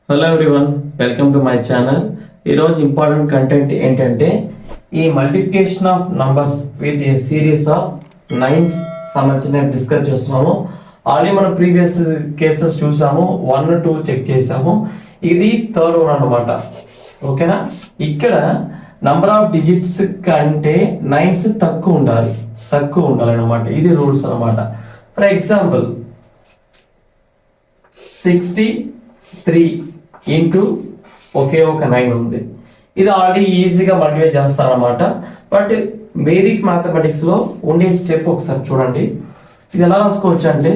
Hello everyone, welcome to my channel. ఈరోజు important content ఏంటంటే ఈ multiplication of numbers with a series of nines సంబంధించిన discuss చేస్తున్నాము. Already మనం ప్రీవియస్ కేసెస్ చూసాము, 1, 2 చెక్ చేసాము. ఇది థర్డ్ వన్ అనమాట. ఓకేనా? ఇక్కడ నంబర్ ఆఫ్ డిజిట్స్ కంటే నైన్స్ తక్కువ ఉండాలి అనమాట. ఇది రూల్స్ అనమాట. ఫర్ ఎగ్జాంపుల్ 63 ఇంటూ ఒకే ఒక 9 ఉంది. ఇది ఆల్రెడీ ఈజీగా మల్టిప్లై చేస్తారనమాట. బట్ వేదిక్ మ్యాథమెటిక్స్ లో ఉండే స్టెప్ ఒకసారి చూడండి. ఇది ఎలా రాసుకోవచ్చు అంటే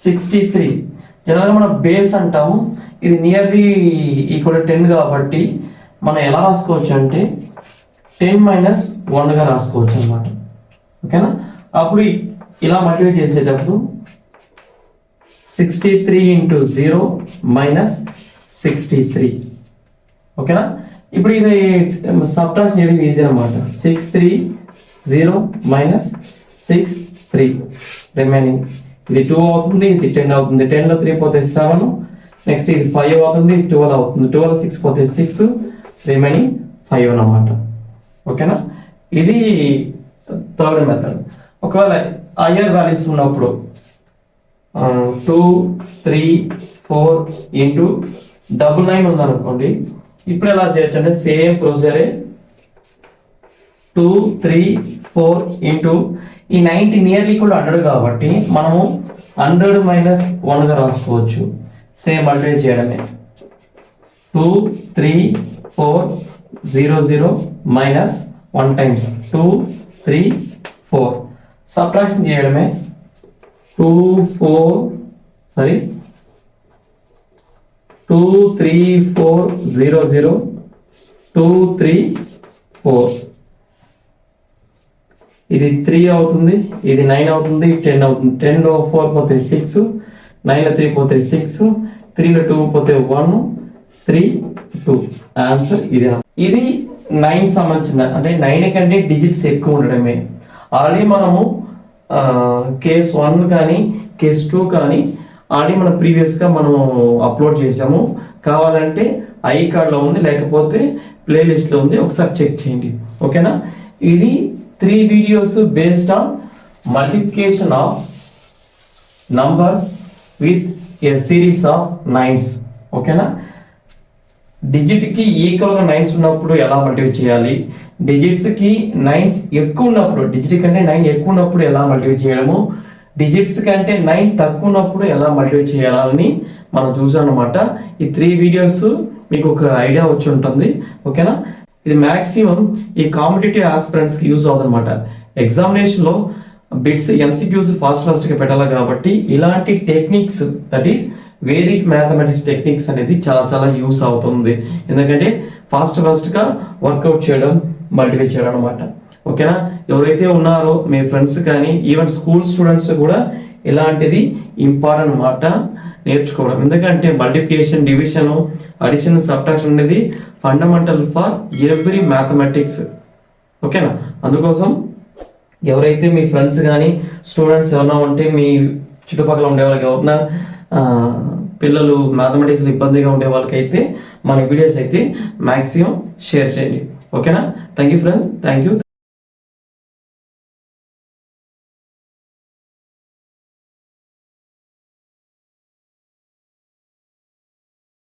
63 జనరల్గా మనం బేస్ అంటాము. ఇది నియర్లీ ఈక్వల్ 10 కాబట్టి మనం ఎలా రాసుకోవచ్చు అంటే 10 - 1 గా రాసుకోవచ్చు అనమాట. ఓకేనా? అప్పుడు ఇలా మల్టిప్లై చేసేటప్పుడు 63 ఇంటూ 0 మైనస్ 63. ఓకేనా? ఇప్పుడు ఇది సబ్ట్రాక్షన్ చేయడం ఈజీ అనమాట. 63 0 మైనస్ 63 రిమైనింగ్. ఇది 2 అవుతుంది, ఇది 10 అవుతుంది. 10లో 3 పోతే 7, నెక్స్ట్ ఇది 5 అవుతుంది, 12 అవుతుంది. 12 6 పోతే 6, రిమైనింగ్ 5 అన్నమాట. ఓకేనా? ఇది థర్డ్ మెథడ్. ఒకవేళ హయ్యర్ వాల్యూస్ ఉన్నప్పుడు 2 3 4 ఇంటూ 99 ఉందనుకోండి. ఇప్పుడు ఎలా చేయొచ్చు అంటే సేమ్ ప్రొసీజరే. 2 3 4 ఇంటూ ఈ 90 నియర్లీ కూడా 100 కాబట్టి మనము 100 - 1 గా రాసుకోవచ్చు. సేమ్ మల్టిప్లై చేయడమే. 2 3 4 0 0 మైనస్ 1 టైమ్స్ 2 3 4 సబ్ట్రాక్షన్ చేయడమే. 2 3 4 0 0 2 3 4. ఇది 3 అవుతుంది, ఇది 9 అవుతుంది, 10 అవుతుంది. 10లో 4 పోతే 6, 9లో 3 పోతే 6, 3లో 2 పోతే 1, 3 2. ఆన్సర్ ఇది. ఇది 9 సంబంధించిన, అంటే 9 కంటే డిజిట్స్ ఎక్కువ ఉండడమే. ఆల్రెడీ మనము కేస్ 1 కానీ కేస్ 2 కానీ ఆల్రెడీ మనం ప్రీవియస్గా మనం అప్లోడ్ చేసాము. కావాలంటే ఐ కార్డ్లో ఉంది, లేకపోతే ప్లేలిస్ట్లో ఉంది, ఒకసారి చెక్ చేయండి. ఓకేనా? ఇది 3 videos based on multiplication of numbers with a series of 9's. ఓకేనా? డిజిట్కి ఈక్వల్గా 9's ఉన్నప్పుడు ఎలా మల్టిప్లై చేయాలి, డిజిట్స్కి 9's ఎక్కువ ఉన్నప్పుడు, డిజిట్ కంటే 9 ఎక్కువ ఉన్నప్పుడు ఎలా మల్టిప్లై చేయడము, డిజిట్స్ కంటే 9 తక్కువ ఉన్నప్పుడు ఎలా మల్టిప్లై చేయాలని మనం చూసాం అనమాట. ఈ 3 వీడియోస్ మీకు ఒక ఐడియా వచ్చి ఉంటుంది. ఓకేనా? ఇది మ్యాక్సిమం ఈ కాంపిటేటివ్ ఆస్పిరెంట్స్కి యూజ్ అవుతుంది అనమాట. ఎగ్జామినేషన్లో బిట్స్ ఎంసీక్యూస్ ఫాస్ట్గా పెట్టాలి కాబట్టి ఇలాంటి techniques, that is Vedic mathematics techniques అనేది చాలా యూస్ అవుతుంది. ఎందుకంటే ఫాస్ట్గా వర్కౌట్ చేయడం, మల్టిప్లై చేయడం అనమాట. ఓకేనా? ఎవరైతే ఉన్నారో మీ ఫ్రెండ్స్ కానీ ఈవెన్ స్కూల్ స్టూడెంట్స్ కూడా ఇలాంటిది ఇంపార్టెంట్ అన్నమాట నేర్చుకోవడం. ఎందుకంటే మల్టిప్లికేషన్, డివిజన్, అడిషన్, సబ్ట్రాక్షన్ అనేది ఫండమెంటల్ ఫర్ ఎవ్రీ మ్యాథమెటిక్స్. ఓకేనా? అందుకోసం ఎవరైతే మీ ఫ్రెండ్స్ కానీ స్టూడెంట్స్ ఎవరైనా ఉంటే, మీ చుట్టుపక్కల ఉండే వాళ్ళకి ఎవరైనా పిల్లలు మ్యాథమెటిక్స్లో ఇబ్బందిగా ఉండే వాళ్ళకైతే మన వీడియోస్ అయితే మ్యాక్సిమం షేర్ చేయండి. ఓకేనా? Thank you friends, thank you.